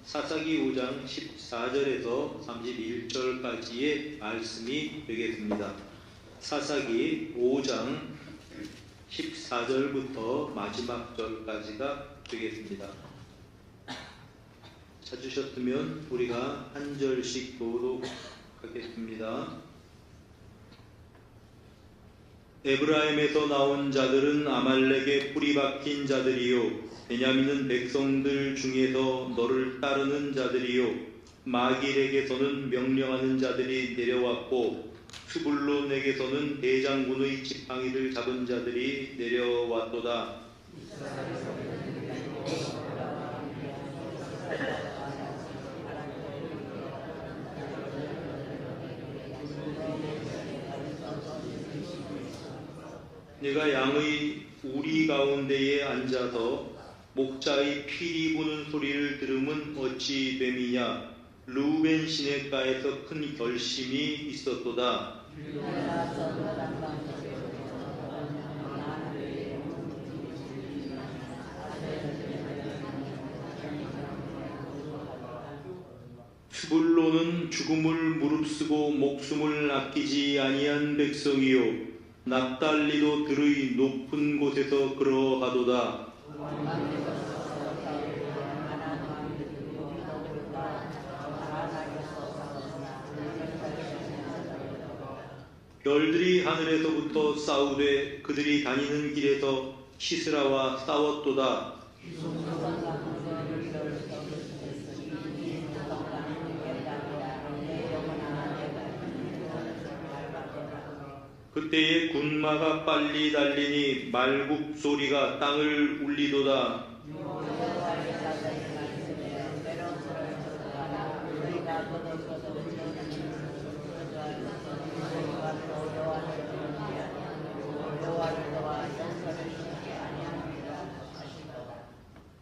사사기 5장 14절에서 31절까지의 말씀이 되겠습니다. 사사기 5장 14절부터 마지막 절까지가 되겠습니다. 찾으셨으면 우리가 한 절씩 교독하겠습니다. 에브라임에서 나온 자들은 아말렉의 뿌리 박힌 자들이요, 베냐민은 백성들 중에서 너를 따르는 자들이요, 마길에게서는 명령하는 자들이 내려왔고, 스불론에게서는 대장군의 지팡이를 잡은 자들이 내려왔도다. 내가 양의 우리 가운데에 앉아서 목자의 피리 부는 소리를 들음은 어찌 됨이냐. 르우벤 시냇가에서 큰 결심이 있었도다. 스불론은 죽음을 무릅쓰고 목숨을 아끼지 아니한 백성이요, 납달리도 들의 높은 곳에서 그러하도다. 별들이 하늘에서부터 싸우되 그들이 다니는 길에서 시스라와 싸웠도다. 그때에 군마가 빨리 달리니 말굽 소리가 땅을 울리도다.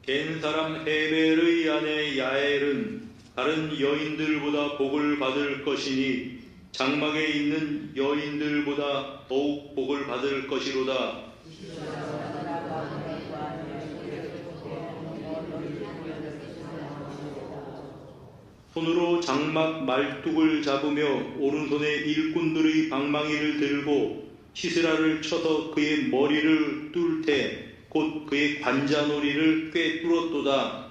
겐 사람 헤벨의 아내 야엘은 다른 여인들보다 복을 받을 것이니 장막에 있는 여인들보다 더욱 복을 받을 것이로다. 손으로 장막 말뚝을 잡으며 오른손에 일꾼들의 방망이를 들고 시스라를 쳐서 그의 머리를 뚫되 곧 그의 관자놀이를 꿰뚫었도다.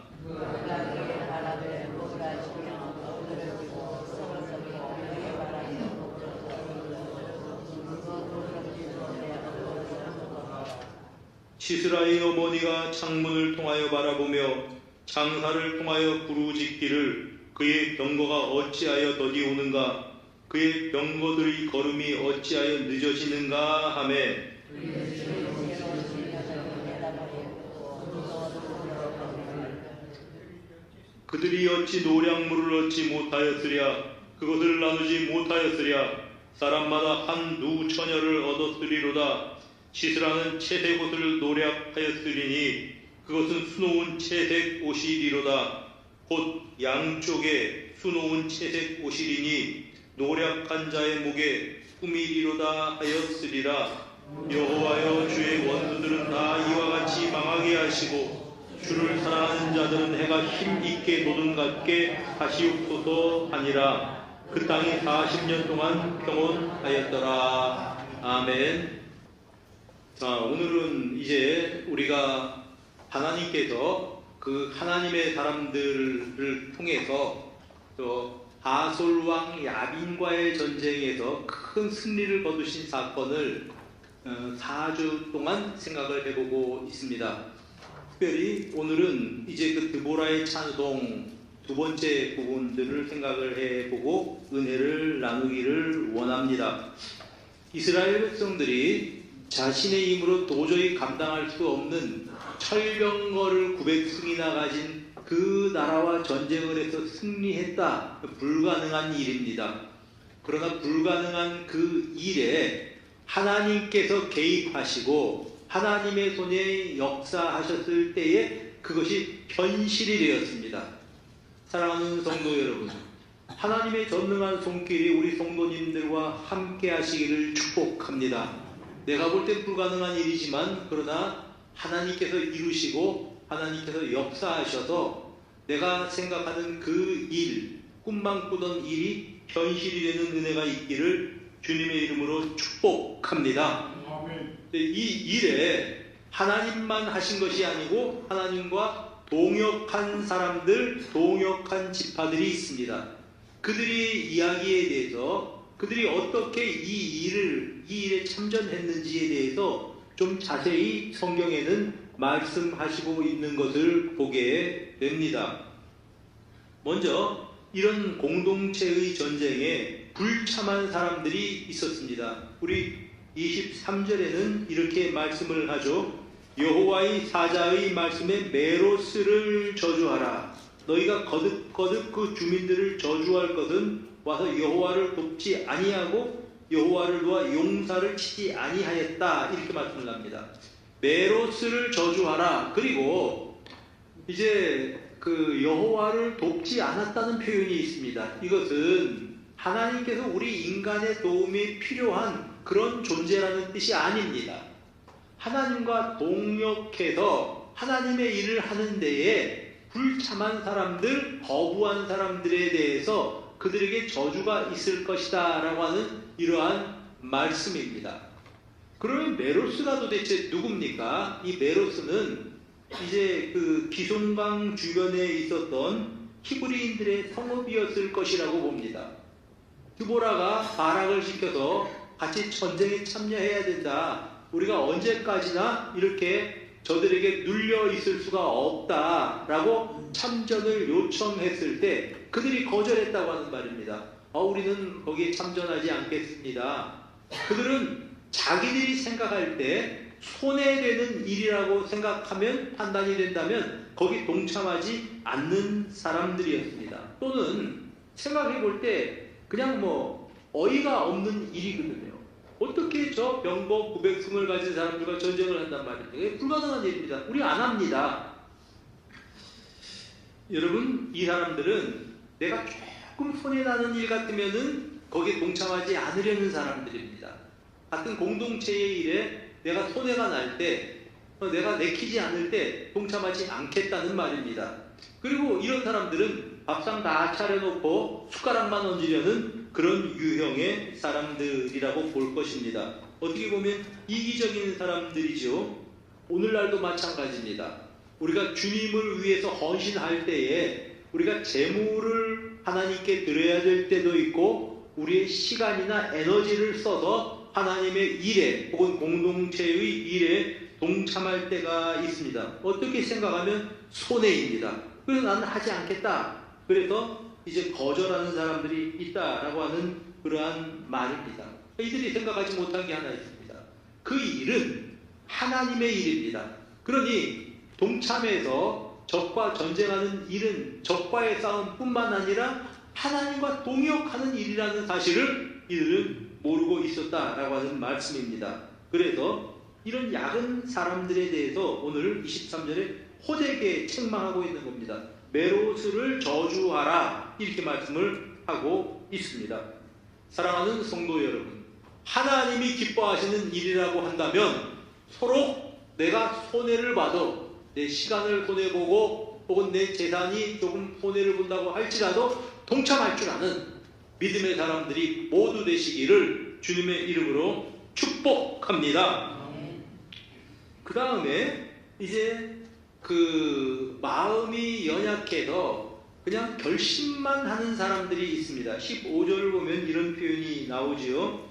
시스라의 어머니가 창문을 통하여 바라보며 창사를 통하여 부르짖기를 그의 병거가 어찌하여 더디 오는가, 그의 병거들의 걸음이 어찌하여 늦어지는가 하매 그들이 어찌 노량물을 얻지 못하였으랴, 그것을 나누지 못하였으랴, 사람마다 한두 처녀를 얻었으리로다. 시스라는 채색 옷을 노략하였으리니 그것은 수놓은 채색 옷이리로다. 곧 양쪽에 수놓은 채색 옷이리니 노략한 자의 목에 품이리로다 하였으리라. 여호와여, 주의 원수들은 다 이와 같이 망하게 하시고 주를 사랑하는 자들은 해가 힘있게 도든갑게 하시옵소서 하니라. 그 땅이 40년 동안 평온하였더라. 아멘. 자, 오늘은 이제 우리가 하나님께서 그 하나님의 사람들을 통해서 또 하솔 왕 야빈과의 전쟁에서 큰 승리를 거두신 사건을 4주 동안 생각을 해보고 있습니다. 특별히 오늘은 이제 그 드보라의 찬송 두 번째 부분들을 생각을 해보고 은혜를 나누기를 원합니다. 이스라엘 백성들이 자신의 힘으로 도저히 감당할 수 없는 철병거를 900승이나 가진 그 나라와 전쟁을 해서 승리했다. 불가능한 일입니다. 그러나 불가능한 그 일에 하나님께서 개입하시고 하나님의 손에 역사하셨을 때에 그것이 현실이 되었습니다. 사랑하는 성도 여러분, 하나님의 전능한 손길이 우리 성도님들과 함께 하시기를 축복합니다. 내가 볼 때 불가능한 일이지만 그러나 하나님께서 이루시고 하나님께서 역사하셔서 내가 생각하는 그 일, 꿈만 꾸던 일이 현실이 되는 은혜가 있기를 주님의 이름으로 축복합니다. 이 일에 하나님만 하신 것이 아니고 하나님과 동역한 사람들, 동역한 지파들이 있습니다. 그들의 이야기에 대해서 그들이 어떻게 이 일에 참전했는지에 대해서 좀 자세히 성경에는 말씀하시고 있는 것을 보게 됩니다. 먼저 이런 공동체의 전쟁에 불참한 사람들이 있었습니다. 우리 23절에는 이렇게 말씀을 하죠. 여호와의 사자의 말씀에 메로스를 저주하라. 너희가 거듭 그 주민들을 저주할 것은 와서 여호와를 돕지 아니하고 여호와를 도와 용사를 치지 아니하였다. 이렇게 말씀을 합니다. 메로스를 저주하라. 그리고 이제 그 여호와를 돕지 않았다는 표현이 있습니다. 이것은 하나님께서 우리 인간의 도움이 필요한 그런 존재라는 뜻이 아닙니다. 하나님과 동역해서 하나님의 일을 하는 데에 불참한 사람들, 거부한 사람들에 대해서 그들에게 저주가 있을 것이다 라고 하는 이러한 말씀입니다. 그러면 메로스가 도대체 누굽니까? 이 메로스는 이제 그 기송강 주변에 있었던 히브리인들의 성읍이었을 것이라고 봅니다. 드보라가 바락을 시켜서 같이 전쟁에 참여해야 된다. 우리가 언제까지나 이렇게 저들에게 눌려 있을 수가 없다라고 참전을 요청했을 때 그들이 거절했다고 하는 말입니다. 우리는 거기에 참전하지 않겠습니다. 그들은 자기들이 생각할 때 손해되는 일이라고 생각하면 판단이 된다면 거기 동참하지 않는 사람들이었습니다. 또는 생각해 볼 때 그냥 어이가 없는 일이거든요. 어떻게 저 병거 900승을 가진 사람들과 전쟁을 한단 말입니까? 불가능한 일입니다. 우리 안 합니다. 여러분, 이 사람들은 내가 조금 손해나는 일 같으면은 거기에 동참하지 않으려는 사람들입니다. 같은 공동체의 일에 내가 손해가 날 때, 내가 내키지 않을 때 동참하지 않겠다는 말입니다. 그리고 이런 사람들은 밥상 다 차려놓고 숟가락만 얹으려는 그런 유형의 사람들이라고 볼 것입니다. 어떻게 보면 이기적인 사람들이죠. 오늘날도 마찬가지입니다. 우리가 주님을 위해서 헌신할 때에 우리가 재물을 하나님께 드려야 될 때도 있고 우리의 시간이나 에너지를 써서 하나님의 일에 혹은 공동체의 일에 동참할 때가 있습니다. 어떻게 생각하면 손해입니다. 그래서 나는 하지 않겠다. 그래서 이제 거절하는 사람들이 있다라고 하는 그러한 말입니다. 이들이 생각하지 못한 게 하나 있습니다. 그 일은 하나님의 일입니다. 그러니 동참해서 적과 전쟁하는 일은 적과의 싸움뿐만 아니라 하나님과 동역하는 일이라는 사실을 이들은 모르고 있었다라고 하는 말씀입니다. 그래서 이런 약은 사람들에 대해서 오늘 23절에 호되게 책망하고 있는 겁니다. 메로스를 저주하라 이렇게 말씀을 하고 있습니다. 사랑하는 성도 여러분, 하나님이 기뻐하시는 일이라고 한다면 서로 내가 손해를 봐도 내 시간을 손해보고 혹은 내 재산이 조금 손해를 본다고 할지라도 동참할 줄 아는 믿음의 사람들이 모두 되시기를 주님의 이름으로 축복합니다. 그 다음에 이제 그 마음이 연약해서 그냥 결심만 하는 사람들이 있습니다. 15절을 보면 이런 표현이 나오지요.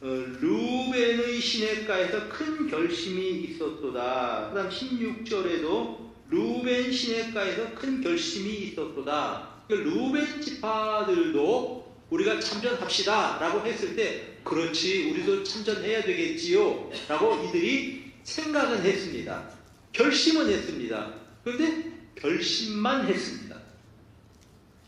루벤의 시냇가에서 큰 결심이 있었도다. 그 다음 16절에도 루벤 시냇가에서 큰 결심이 있었도다. 그러니까 루벤 지파들도 우리가 참전합시다 라고 했을 때 그렇지 우리도 참전해야 되겠지요 라고 이들이 생각은 했습니다. 결심은 했습니다. 그런데 결심만 했습니다.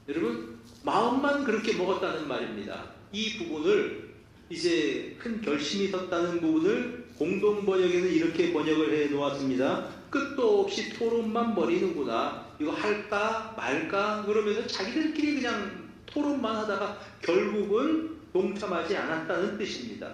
여러분, 마음만 그렇게 먹었다는 말입니다. 이 부분을 이제 큰 결심이 섰다는 부분을 공동번역에는 이렇게 번역을 해 놓았습니다. 끝도 없이 토론만 벌이는구나. 이거 할까 말까 그러면서 자기들끼리 그냥 토론만 하다가 결국은 동참하지 않았다는 뜻입니다.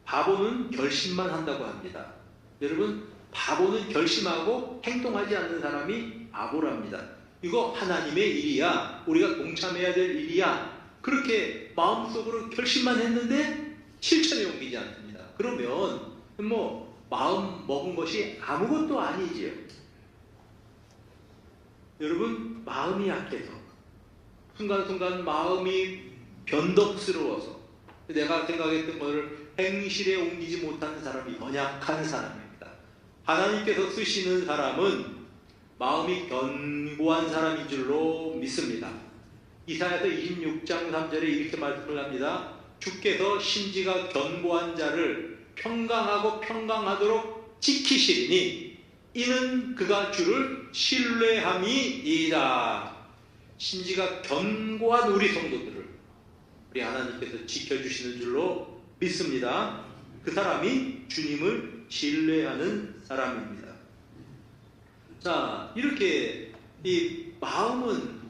바보는 결심만 한다고 합니다. 여러분, 바보는 결심하고 행동하지 않는 사람이 아보랍니다. 이거 하나님의 일이야. 우리가 동참해야 될 일이야. 그렇게 마음속으로 결심만 했는데 실천에 옮기지 않습니다. 그러면 마음 먹은 것이 아무것도 아니지요. 여러분, 마음이 약해서 순간순간 마음이 변덕스러워서 내가 생각했던 것을 행실에 옮기지 못하는 사람이 연약한 사람입니다. 하나님께서 쓰시는 사람은 마음이 견고한 사람인 줄로 믿습니다. 이사야서 26장 3절에 이렇게 말씀을 합니다. 주께서 심지가 견고한 자를 평강하고 평강하도록 지키시리니 이는 그가 주를 신뢰함이니이다. 심지가 견고한 우리 성도들을 우리 하나님께서 지켜주시는 줄로 믿습니다. 그 사람이 주님을 신뢰하는 사람입니다. 자, 이렇게 이 마음은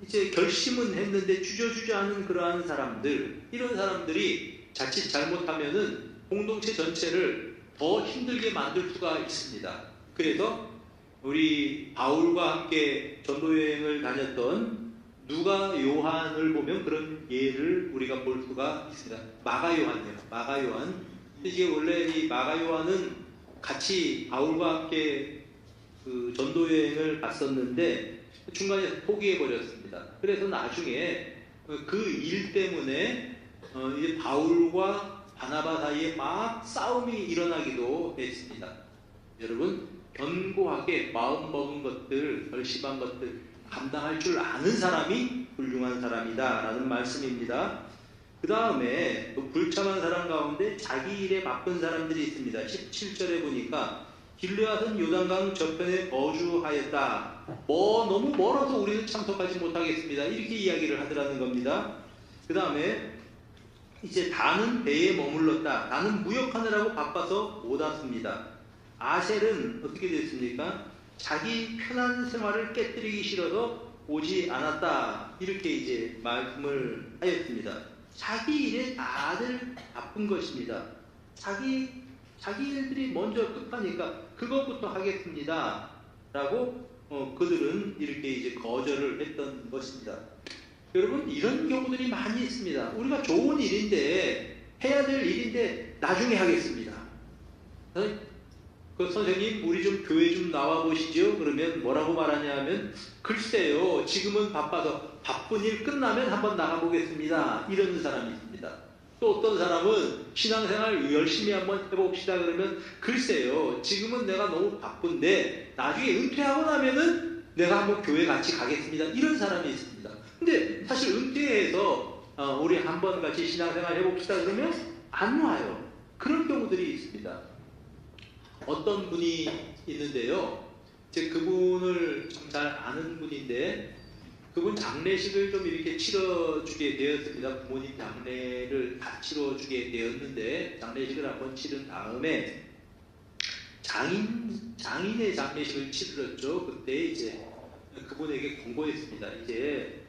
이제 결심은 했는데 주저주저하는 그러한 사람들, 이런 사람들이 자칫 잘못하면은 공동체 전체를 더 힘들게 만들 수가 있습니다. 그래서 우리 바울과 함께 전도여행을 다녔던 누가 요한을 보면 그런 예를 우리가 볼 수가 있습니다. 마가 요한이에요. 마가 요한. 이게 원래 이 마가 요한은 같이 바울과 함께 그 전도여행을 갔었는데 중간에 포기해 버렸습니다. 그래서 나중에 그 일 때문에 이제 바울과 바나바 사이에 막 싸움이 일어나기도 했습니다. 여러분, 견고하게 마음 먹은 것들, 결심한 것들 감당할 줄 아는 사람이 훌륭한 사람이다 라는 말씀입니다. 그 다음에 불참한 사람 가운데 자기 일에 바쁜 사람들이 있습니다. 17절에 보니까 길르앗은 요단강 저편에 거주하였다. 너무 멀어서 우리는 참석하지 못하겠습니다. 이렇게 이야기를 하더라는 겁니다. 그 다음에 이제 다는 배에 머물렀다. 나는 무역하느라고 바빠서 못 왔습니다. 아셀은 어떻게 됐습니까? 자기 편한 생활을 깨뜨리기 싫어서 오지 않았다. 이렇게 이제 말씀을 하였습니다. 자기 일에 다들 바쁜 것입니다. 자기 일들이 먼저 급하니까 그것부터 하겠습니다. 라고 그들은 이렇게 이제 거절을 했던 것입니다. 여러분, 이런 경우들이 많이 있습니다. 우리가 좋은 일인데, 해야 될 일인데 나중에 하겠습니다. 그 선생님, 우리 좀 교회 좀 나와 보시죠. 그러면 뭐라고 말하냐 하면, 글쎄요, 지금은 바빠서 바쁜 일 끝나면 한번 나가보겠습니다. 이런 사람이 있습니다. 또 어떤 사람은 신앙생활 열심히 한번 해봅시다. 그러면 글쎄요, 지금은 내가 너무 바쁜데 나중에 은퇴하고 나면은 내가 한번 교회 같이 가겠습니다. 이런 사람이 있습니다. 근데 사실 은퇴해서 우리 한번 같이 신앙생활 해봅시다. 그러면 안 와요. 그런 경우들이 있습니다. 어떤 분이 있는데요. 제 그분을 좀 잘 아는 분인데 그분 장례식을 좀 이렇게 치러주게 되었습니다. 부모님 장례를 다 치러주게 되었는데 장례식을 한번 치른 다음에 장인의 장례식을 치르었죠. 그때 이제 그분에게 권고했습니다. 이제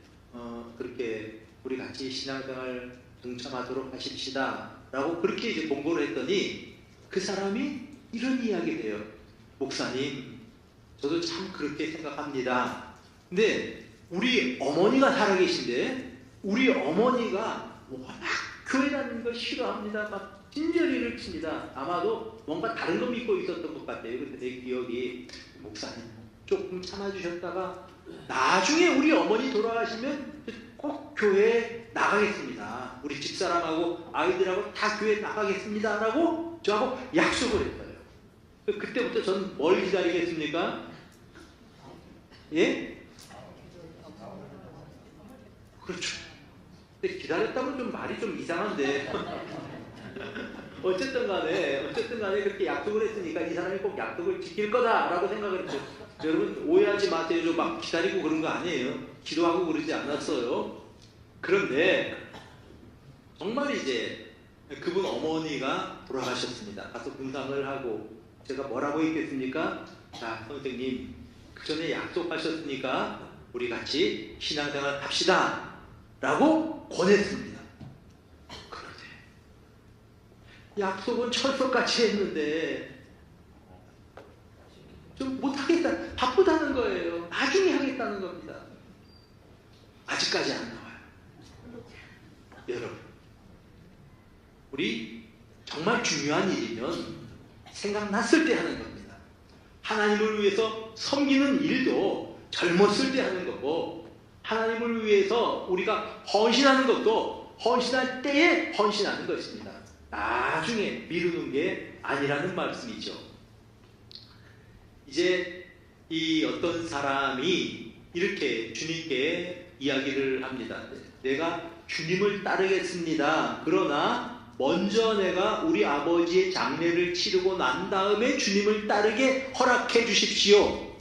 그렇게 우리 같이 신앙생활 동참하도록 하십시다. 라고 그렇게 이제 권고를 했더니 그 사람이 이런 이야기를 해요. 목사님, 저도 참 그렇게 생각합니다. 근데 우리 어머니가 살아계신데 우리 어머니가 워낙 교회 다니는 걸 싫어합니다. 막 찐저리를 칩니다. 아마도 뭔가 다른 거 믿고 있었던 것 같아요. 그때 내 기억이 목사님 조금 참아주셨다가 나중에 우리 어머니 돌아가시면 꼭 교회에 나가겠습니다. 우리 집사람하고 아이들하고 다 교회에 나가겠습니다. 라고 저하고 약속을 했어요. 그때부터 저는 뭘 기다리겠습니까? 예? 그렇죠. 근데 기다렸다면 좀 말이 좀 이상한데 어쨌든 간에 그렇게 약속을 했으니까 이 사람이 꼭 약속을 지킬 거다라고 생각을 했죠. 여러분 오해하지 마세요. 저 막 기다리고 그런 거 아니에요. 기도하고 그러지 않았어요. 그런데 정말 이제 그분 어머니가 돌아가셨습니다. 가서 분상을 하고 제가 뭐라고 했겠습니까? 자, 선생님 그 전에 약속하셨으니까 우리 같이 신앙생활 합시다 라고 권했습니다. 그런데 약속은 철석같이 했는데 좀 못하겠다, 바쁘다는 거예요. 나중에 하겠다는 겁니다. 아직까지 안 나와요. 여러분, 우리 정말 중요한 일이면 생각났을 때 하는 겁니다. 하나님을 위해서 섬기는 일도 젊었을 때 하는 거고, 하나님을 위해서 우리가 헌신하는 것도 헌신할 때에 헌신하는 것입니다. 나중에 미루는 게 아니라는 말씀이죠. 이제 이 어떤 사람이 이렇게 주님께 이야기를 합니다. 내가 주님을 따르겠습니다. 그러나 먼저 내가 우리 아버지의 장례를 치르고 난 다음에 주님을 따르게 허락해 주십시오.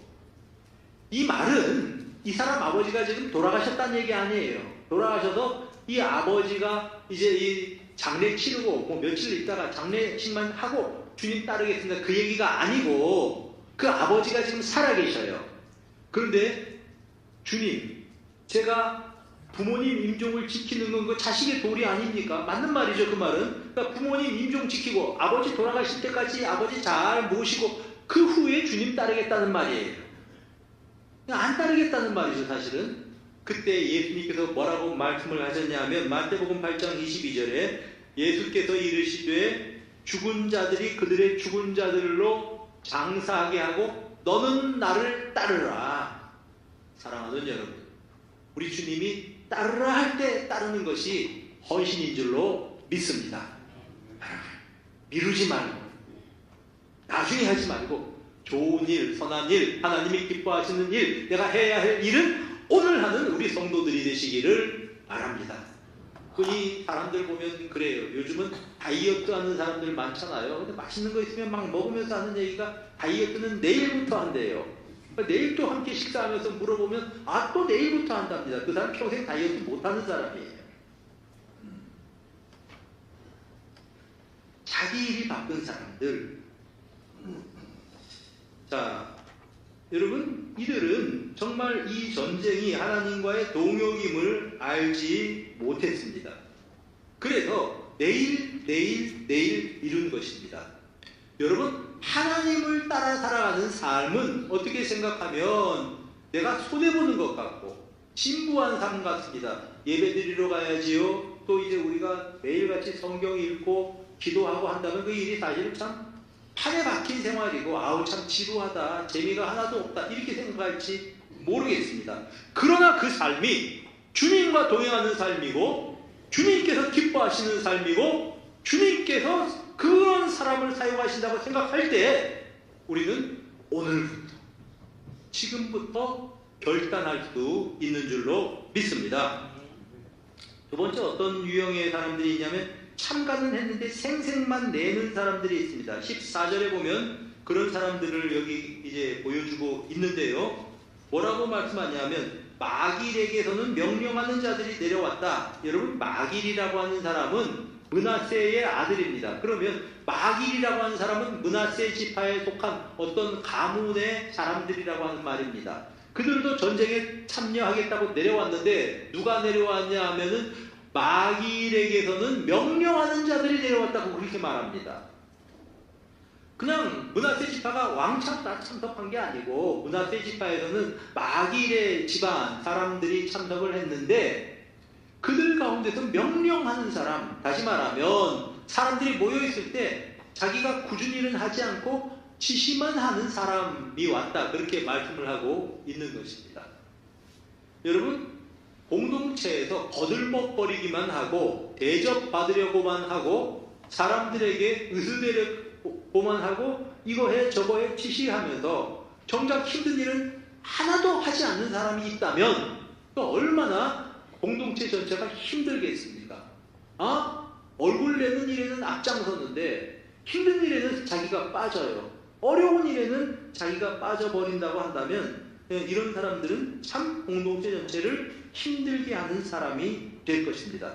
이 말은 이 사람 아버지가 지금 돌아가셨다는 얘기 아니에요. 돌아가셔서 이 아버지가 이제 이 장례 치르고 뭐 며칠 있다가 장례식만 하고 주님 따르겠습니다, 그 얘기가 아니고, 그 아버지가 지금 살아계셔요. 그런데 주님, 제가 부모님 임종을 지키는 건 그 자식의 도리 아닙니까? 맞는 말이죠, 그 말은. 그러니까 부모님 임종 지키고 아버지 돌아가실 때까지 아버지 잘 모시고 그 후에 주님 따르겠다는 말이에요. 안 따르겠다는 말이죠, 사실은. 그때 예수님께서 뭐라고 말씀을 하셨냐면, 마태복음 8장 22절에 예수께서 이르시되 죽은 자들이 그들의 죽은 자들로 장사하게 하고 너는 나를 따르라. 사랑하는 여러분, 우리 주님이 따르라 할 때 따르는 것이 헌신인 줄로 믿습니다. 미루지 말고, 나중에 하지 말고, 좋은 일, 선한 일, 하나님이 기뻐하시는 일, 내가 해야 할 일은 오늘 하는 우리 성도들이 되시기를 바랍니다. 이 사람들 보면 그래요. 요즘은 다이어트 하는 사람들 많잖아요. 근데 맛있는 거 있으면 막 먹으면서 하는 얘기가 다이어트는 내일부터 한대요. 내일 또 함께 식사하면서 물어보면 또 내일부터 한답니다. 그 사람 평생 다이어트 못하는 사람이에요. 자기 일이 바쁜 사람들. 자, 여러분, 이들은 정말 이 전쟁이 하나님과의 동역임을 알지 못했습니다. 그래서 내일 이룬 것입니다. 여러분, 하나님을 따라 살아가는 삶은 어떻게 생각하면 내가 손해보는 것 같고 진부한 삶 같습니다. 예배드리러 가야지요. 또 이제 우리가 매일같이 성경 읽고 기도하고 한다면 그 일이 사실은 참 판에 박힌 생활이고 참 지루하다, 재미가 하나도 없다, 이렇게 생각할지 모르겠습니다. 그러나 그 삶이 주님과 동행하는 삶이고 주님께서 기뻐하시는 삶이고 주님께서 그런 사람을 사용하신다고 생각할 때 우리는 오늘부터, 지금부터 결단할 수 있는 줄로 믿습니다. 두 번째, 어떤 유형의 사람들이 있냐면 참가는 했는데 생색만 내는 사람들이 있습니다. 14절에 보면 그런 사람들을 여기 이제 보여주고 있는데요. 뭐라고 말씀하냐면 마길에게서는 명령하는 자들이 내려왔다. 여러분, 마길이라고 하는 사람은 므낫세의 아들입니다. 그러면 마길이라고 하는 사람은 므낫세 지파에 속한 어떤 가문의 사람들이라고 하는 말입니다. 그들도 전쟁에 참여하겠다고 내려왔는데 누가 내려왔냐 하면은 마길에게서는 명령하는 자들이 내려왔다고 그렇게 말합니다. 그냥 므낫세 지파가 왕창 다 참석한 게 아니고 므낫세 지파에서는 마길의 집안 사람들이 참석을 했는데 그들 가운데서 명령하는 사람, 다시 말하면 사람들이 모여있을 때 자기가 굳은 일은 하지 않고 지시만 하는 사람이 왔다, 그렇게 말씀을 하고 있는 것입니다. 여러분, 공동체에서 거들먹거리기만 하고 대접받으려고만 하고 사람들에게 으스대려고만 하고 이거 해 저거 해 지시하면서 정작 힘든 일은 하나도 하지 않는 사람이 있다면 또 얼마나 공동체 전체가 힘들겠습니까? 얼굴 내는 일에는 앞장섰는데 힘든 일에는 자기가 빠져요. 어려운 일에는 자기가 빠져버린다고 한다면 이런 사람들은 참 공동체 전체를 힘들게 하는 사람이 될 것입니다.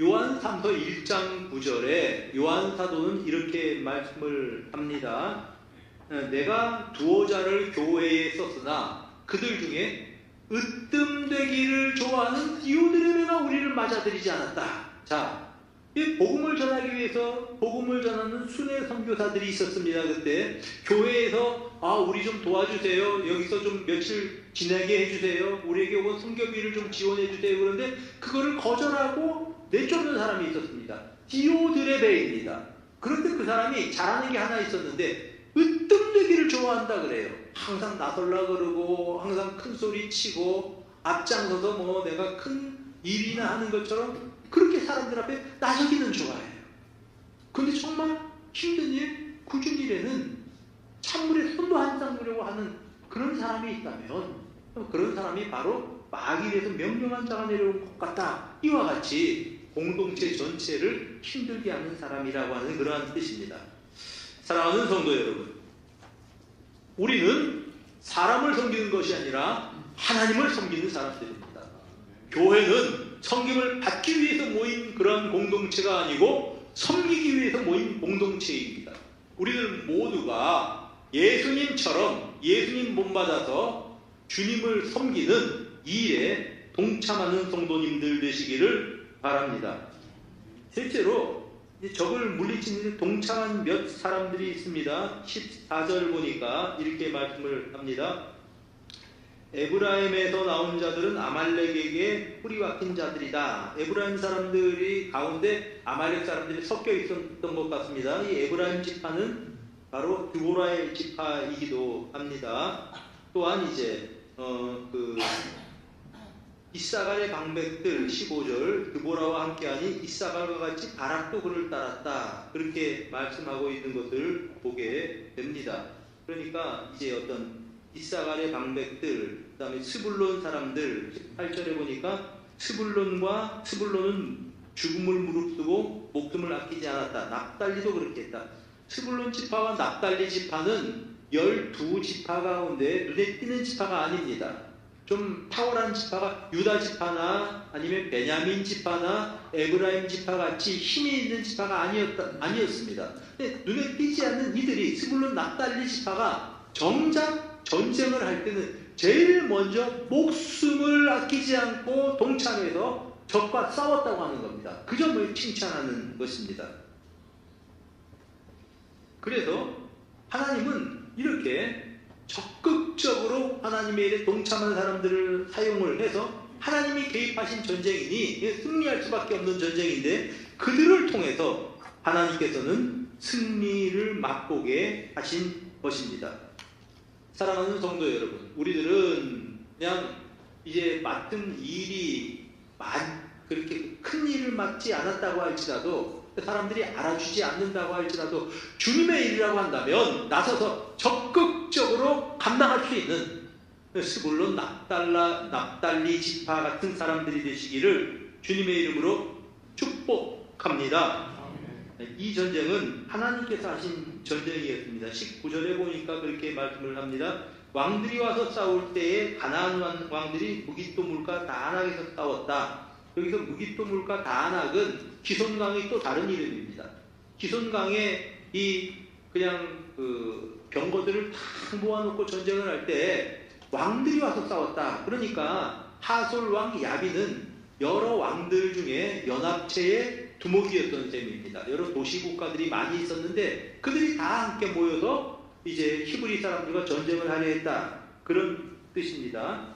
요한 3서 1장 9절에 요한 사도는 이렇게 말씀을 합니다. 내가 두어 자를 교회에 썼으나 그들 중에 으뜸되기를 좋아하는 디오드레베가 우리를 맞아들이지 않았다. 자, 이 복음을 전하기 위해서 복음을 전하는 순회 선교사들이 있었습니다. 그때 교회에서 우리 좀 도와주세요. 여기서 좀 며칠 지내게 해주세요. 우리에게 온 선교비를 좀 지원해주세요. 그런데 그거를 거절하고 내쫓는 사람이 있었습니다. 디오드레베입니다. 그런데 그 사람이 잘하는 게 하나 있었는데 으뜸되기를 좋아한다 그래요. 항상 나설라 그러고 항상 큰 소리 치고 앞장서서 뭐 내가 큰 일이나 하는 것처럼 그렇게 사람들 앞에 나서기는 좋아해요. 근데 정말 힘든 일, 굳은 일에는 찬물에 손도 안 닦으려고 하는 그런 사람이 있다면 그런 사람이 바로 마귀에서 명령한 자가 내려온 것 같다. 이와 같이 공동체 전체를 힘들게 하는 사람이라고 하는 그러한 뜻입니다. 사랑하는 성도 여러분, 우리는 사람을 섬기는 것이 아니라 하나님을 섬기는 사람들입니다. 교회는 섬김을 받기 위해서 모인 그런 공동체가 아니고 섬기기 위해서 모인 공동체입니다. 우리는 모두가 예수님처럼 예수님 본받아서 주님을 섬기는 이 일에 동참하는 성도님들 되시기를 바랍니다. 실제로 적을 물리치는 동참한 몇 사람들이 있습니다. 14절 보니까 이렇게 말씀을 합니다. 에브라임에서 나온 자들은 아말렉에게 뿌리 박힌 자들이다. 에브라임 사람들이 가운데 아말렉 사람들이 섞여 있었던 것 같습니다. 이 에브라임 지파는 바로 드보라의 지파이기도 합니다. 또한 이제 이사갈의 방백들 15절 드보라와 함께하니 이사갈과 같이 바락도 그를 따랐다. 그렇게 말씀하고 있는 것을 보게 됩니다. 그러니까 이제 어떤 이사갈의 방백들, 그 다음에 스불론 사람들 8절에 보니까 스불론은 죽음을 무릅쓰고 목숨을 아끼지 않았다. 납달리도 그렇게 했다. 스불론 지파와 납달리 지파는 12지파 가운데 눈에 띄는 지파가 아닙니다. 좀 탁월한 지파가 유다 지파나 아니면 베냐민 지파나 에브라임 지파 같이 힘이 있는 지파가 아니었습니다. 근데 눈에 띄지 않는 이들이 스불론 납달리 지파가 정작 전쟁을 할 때는 제일 먼저 목숨을 아끼지 않고 동참해서 적과 싸웠다고 하는 겁니다. 그 점을 칭찬하는 것입니다. 그래서 하나님은 이렇게 적극적으로 하나님의 일에 동참한 사람들을 사용을 해서 하나님이 개입하신 전쟁이니 승리할 수밖에 없는 전쟁인데 그들을 통해서 하나님께서는 승리를 맛보게 하신 것입니다. 사랑하는 성도 여러분, 우리들은 그냥 이제 맡은 일이 그렇게 큰 일을 맡지 않았다고 할지라도 사람들이 알아주지 않는다고 할지라도 주님의 일이라고 한다면 나서서 적극적으로 감당할 수 있는 스불론 납달리 지파 같은 사람들이 되시기를 주님의 이름으로 축복합니다. 이 전쟁은 하나님께서 하신 전쟁이었습니다. 19절에 보니까 그렇게 말씀을 합니다. 왕들이 와서 싸울 때에 가나안 왕들이 무깃도물과 다안악에서 싸웠다. 여기서 무깃도물과 다안악은 기손강의 또 다른 이름입니다. 기손강에 그냥 병거들을 다 모아놓고 전쟁을 할 때 왕들이 와서 싸웠다. 그러니까 하솔 왕 야빈은 여러 왕들 중에 연합체의 두목이었던 셈입니다. 여러 도시국가들이 많이 있었는데 그들이 다 함께 모여서 이제 히브리 사람들과 전쟁을 하려 했다. 그런 뜻입니다.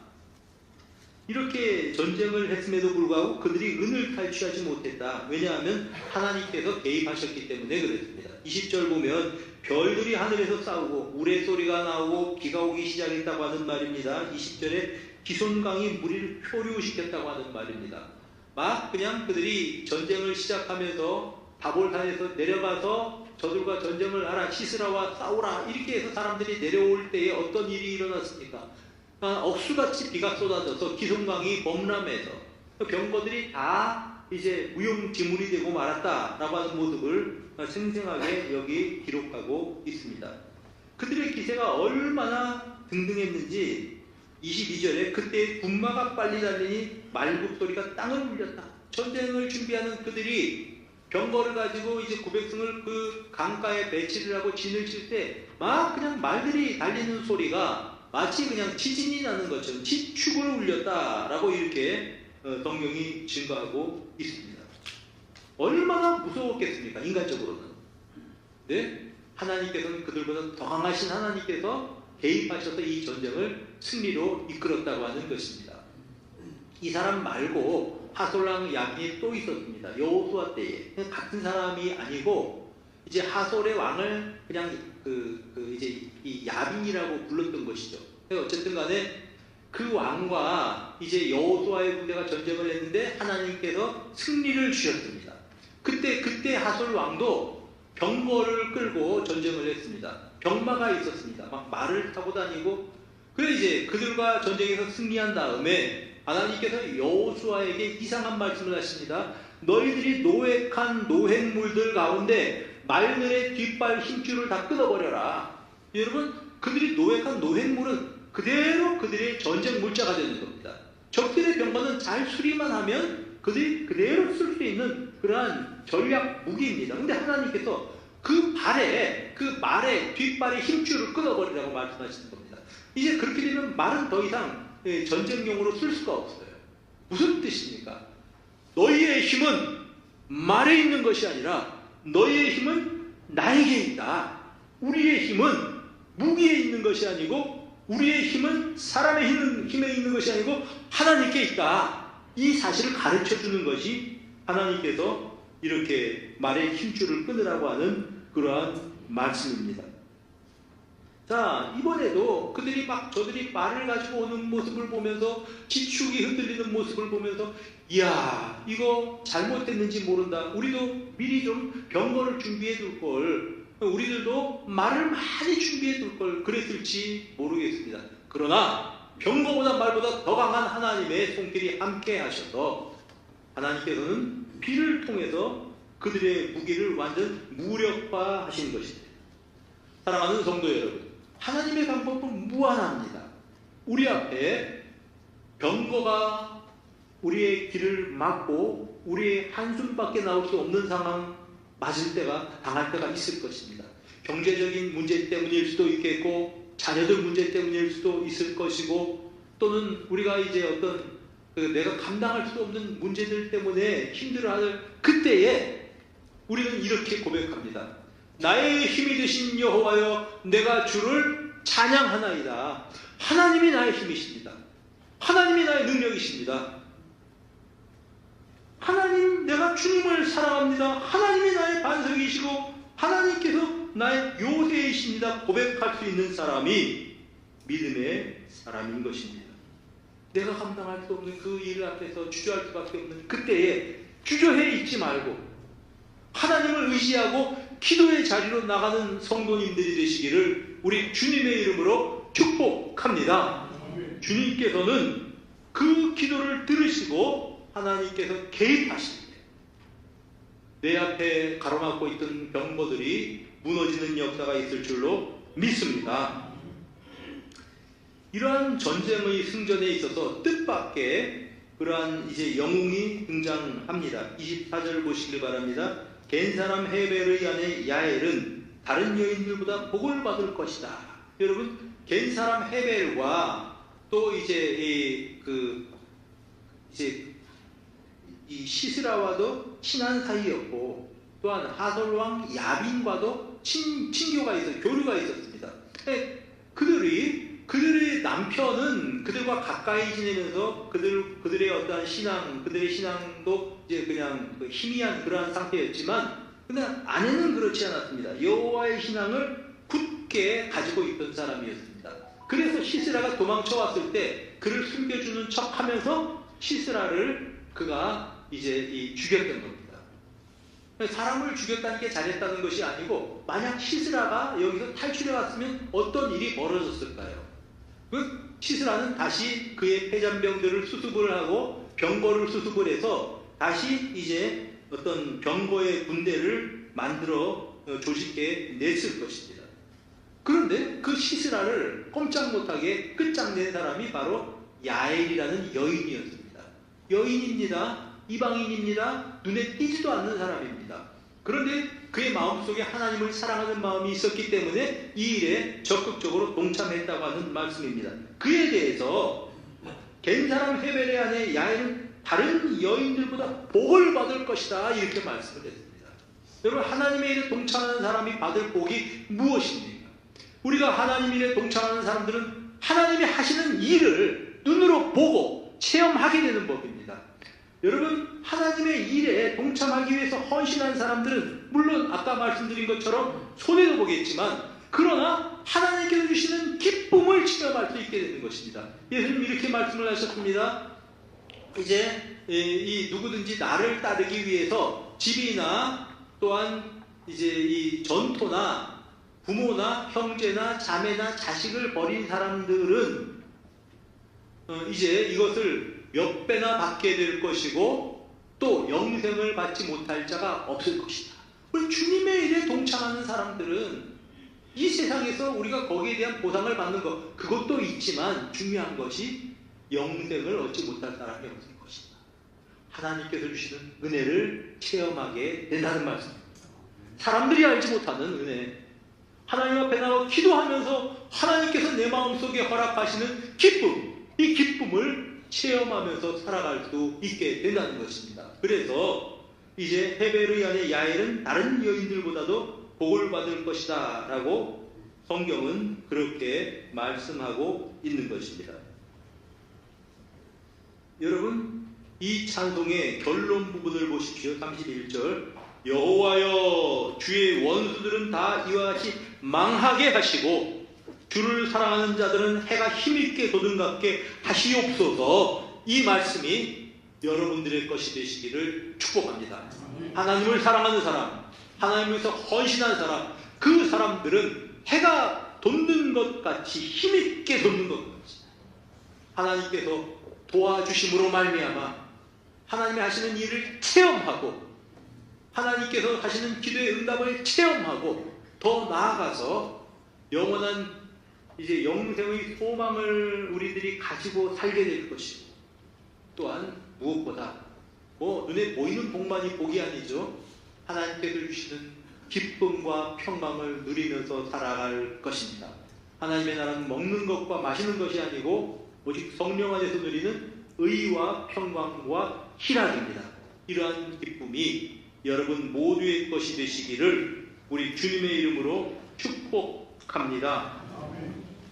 이렇게 전쟁을 했음에도 불구하고 그들이 은을 탈취하지 못했다. 왜냐하면 하나님께서 개입하셨기 때문에 그랬습니다. 20절 보면 별들이 하늘에서 싸우고 우레소리가 나오고 비가 오기 시작했다고 하는 말입니다. 20절에 기손강이 무리를 표류시켰다고 하는 말입니다. 막 그냥 그들이 전쟁을 시작하면서 다볼산에서 내려가서 저들과 전쟁을 하라, 시스라와 싸우라 이렇게 해서 사람들이 내려올 때에 어떤 일이 일어났습니까? 억수같이 비가 쏟아져서 기손강이 범람해서 병거들이 다 이제 무용지물이 되고 말았다라고 하는 모습을 생생하게 여기 기록하고 있습니다. 그들의 기세가 얼마나 등등했는지 22절에 그때 군마가 빨리 달리니 말굽 소리가 땅을 울렸다. 전쟁을 준비하는 그들이 병거를 가지고 이제 900승을 그 강가에 배치를 하고 진을 칠 때 막 그냥 말들이 달리는 소리가 마치 그냥 지진이 나는 것처럼 지축을 울렸다라고 이렇게 성경이 증거하고 있습니다. 얼마나 무서웠겠습니까? 인간적으로는. 네? 하나님께서는 그들보다 더 강하신 하나님께서 개입하셔서 이 전쟁을 승리로 이끌었다고 하는 것입니다. 이 사람 말고 하솔랑 야빈이 또 있었습니다. 여호수아 때에 같은 사람이 아니고 이제 하솔의 왕을 그냥 이제 이 야빈이라고 불렀던 것이죠. 어쨌든 간에 그 왕과 이제 여호수아의 군대가 전쟁을 했는데 하나님께서 승리를 주셨습니다. 그때 하솔 왕도 병거를 끌고 전쟁을 했습니다. 병마가 있었습니다. 막 말을 타고 다니고. 그래 이제 그들과 전쟁에서 승리한 다음에 하나님께서 여호수아에게 이상한 말씀을 하십니다. 너희들이 노획한 노획물들 가운데 말들의 뒷발 힘줄을 다 끊어버려라. 여러분, 그들이 노획한 노획물은 그대로 그들의 전쟁 물자가 되는 겁니다. 적들의 병거는 잘 수리만 하면 그들이 그대로 쓸 수 있는 그러한 전략 무기입니다. 근데 하나님께서 그 말의 뒷발의 힘줄을 끊어버리라고 말씀하시는 겁니다. 이제 그렇게 되면 말은 더 이상 전쟁용으로 쓸 수가 없어요. 무슨 뜻입니까? 너희의 힘은 말에 있는 것이 아니라 너희의 힘은 나에게 있다. 우리의 힘은 무기에 있는 것이 아니고 우리의 힘은 사람의 힘에 있는 것이 아니고 하나님께 있다. 이 사실을 가르쳐주는 것이 하나님께서 이렇게 말의 힘줄을 끊으라고 하는 그러한 말씀입니다. 자, 이번에도 저들이 말을 가지고 오는 모습을 보면서 지축이 흔들리는 모습을 보면서 이야, 이거 잘못됐는지 모른다. 우리도 미리 좀 병거를 준비해 둘 걸. 우리들도 말을 많이 준비해 둘 걸 그랬을지 모르겠습니다. 그러나 병거보다 말보다 더 강한 하나님의 손길이 함께 하셔서 하나님께서는 비를 통해서 그들의 무기를 완전 무력화하신 것입니다. 사랑하는 성도 여러분, 하나님의 방법은 무한합니다. 우리 앞에 병거가 우리의 길을 막고 우리의 한숨밖에 나올 수 없는 상황 당할 때가 있을 것입니다. 경제적인 문제 때문일 수도 있겠고 자녀들 문제 때문일 수도 있을 것이고 또는 우리가 이제 어떤 내가 감당할 수 없는 문제들 때문에 힘들어할 그때에 우리는 이렇게 고백합니다. 나의 힘이 되신 여호와여, 내가 주를 찬양하나이다. 하나님이 나의 힘이십니다. 하나님이 나의 능력이십니다. 하나님, 내가 주님을 사랑합니다. 하나님이 나의 반석이시고 하나님께서 나의 요새이십니다. 고백할 수 있는 사람이 믿음의 사람인 것입니다. 내가 감당할 수 없는 그 일 앞에서 주저할 수밖에 없는 그때에 주저해 있지 말고 하나님을 의지하고 기도의 자리로 나가는 성도님들이 되시기를 우리 주님의 이름으로 축복합니다. 주님께서는 그 기도를 들으시고 하나님께서 개입하십니다. 내 앞에 가로막고 있던 병거들이 무너지는 역사가 있을 줄로 믿습니다. 이러한 전쟁의 승전에 있어서 뜻밖의 그러한 이제 영웅이 등장합니다. 24절을 보시길 바랍니다. 겐 사람 헤벨의 아내 야엘은 다른 여인들보다 복을 받을 것이다. 여러분, 겐 사람 헤벨과 또 이제 이 시스라와도 친한 사이였고 또한 하솔 왕 야빈과도 친교가 교류가 있었습니다. 그들의 남편은 그들과 가까이 지내면서 그들의 어떠한 그들의 신앙도 이제 그냥 희미한 그러한 상태였지만, 그냥 아내는 그렇지 않았습니다. 여호와의 신앙을 굳게 가지고 있던 사람이었습니다. 그래서 시스라가 도망쳐 왔을 때 그를 숨겨주는 척하면서 시스라를 그가 이제 죽였던 겁니다. 사람을 죽였다는 게 잘했다는 것이 아니고, 만약 시스라가 여기서 탈출해 왔으면 어떤 일이 벌어졌을까요? 그 시스라는 다시 그의 폐잔병들을 수습을 하고 병거를 수습을 해서 다시 이제 어떤 병거의 군대를 만들어 조직해 냈을 것입니다. 그런데 그 시스라를 꼼짝 못하게 끝장낸 사람이 바로 야엘이라는 여인이었습니다. 여인입니다. 이방인입니다. 눈에 띄지도 않는 사람입니다. 그런데 그의 마음속에 하나님을 사랑하는 마음이 있었기 때문에 이 일에 적극적으로 동참했다고 하는 말씀입니다. 그에 대해서 겐 사람 헤벨의 아내 야엘은 다른 여인들보다 복을 받을 것이다 이렇게 말씀을 했습니다. 여러분 하나님의 일에 동참하는 사람이 받을 복이 무엇입니까? 우리가 하나님 일에 동참하는 사람들은 하나님이 하시는 일을 눈으로 보고 체험하게 되는 법입니다. 여러분 하나님의 일에 동참하기 위해서 헌신한 사람들은 물론 아까 말씀드린 것처럼 손해도 보겠지만 그러나 하나님께서 주시는 기쁨을 체험할 수 있게 되는 것입니다. 예수님 이렇게 말씀을 하셨습니다. 이제 이 누구든지 나를 따르기 위해서 집이나 또한 이제 이 전토나 부모나 형제나 자매나 자식을 버린 사람들은 이제 이것을 몇 배나 받게 될 것이고 또 영생을 받지 못할 자가 없을 것이다. 우리 주님의 일에 동참하는 사람들은 이 세상에서 우리가 거기에 대한 보상을 받는 것 그것도 있지만 중요한 것이 영생을 얻지 못할 사람이 없을 것이다. 하나님께서 주시는 은혜를 체험하게 된다는 말씀입니다. 사람들이 알지 못하는 은혜, 하나님 앞에 나와 기도하면서 하나님께서 내 마음속에 허락하시는 기쁨, 이 기쁨을 체험하면서 살아갈 수 있게 된다는 것입니다. 그래서 이제 헤베르 안의 야엘은 다른 여인들보다도 복을 받을 것이다 라고 성경은 그렇게 말씀하고 있는 것입니다. 여러분 이 찬송의 결론 부분을 보십시오. 31절 여호와여 주의 원수들은 다 이와 같이 망하게 하시고 주를 사랑하는 자들은 해가 힘있게 돋음같게 하시옵소서. 이 말씀이 여러분들의 것이 되시기를 축복합니다. 하나님을 사랑하는 사람, 하나님께서 헌신한 사람, 그 사람들은 해가 돋는 것 같이 힘있게 돋는 것 같이 하나님께서 도와주심으로 말미암아 하나님이 하시는 일을 체험하고 하나님께서 하시는 기도의 응답을 체험하고 더 나아가서 영원한 이제 영생의 소망을 우리들이 가지고 살게 될 것이고 또한 무엇보다 눈에 보이는 복만이 복이 아니죠. 하나님께서 주시는 기쁨과 평강을 누리면서 살아갈 것입니다. 하나님의 나라는 먹는 것과 마시는 것이 아니고 오직 성령 안에서 누리는 의와 평강과 희락입니다. 이러한 기쁨이 여러분 모두의 것이 되시기를 우리 주님의 이름으로 축복합니다.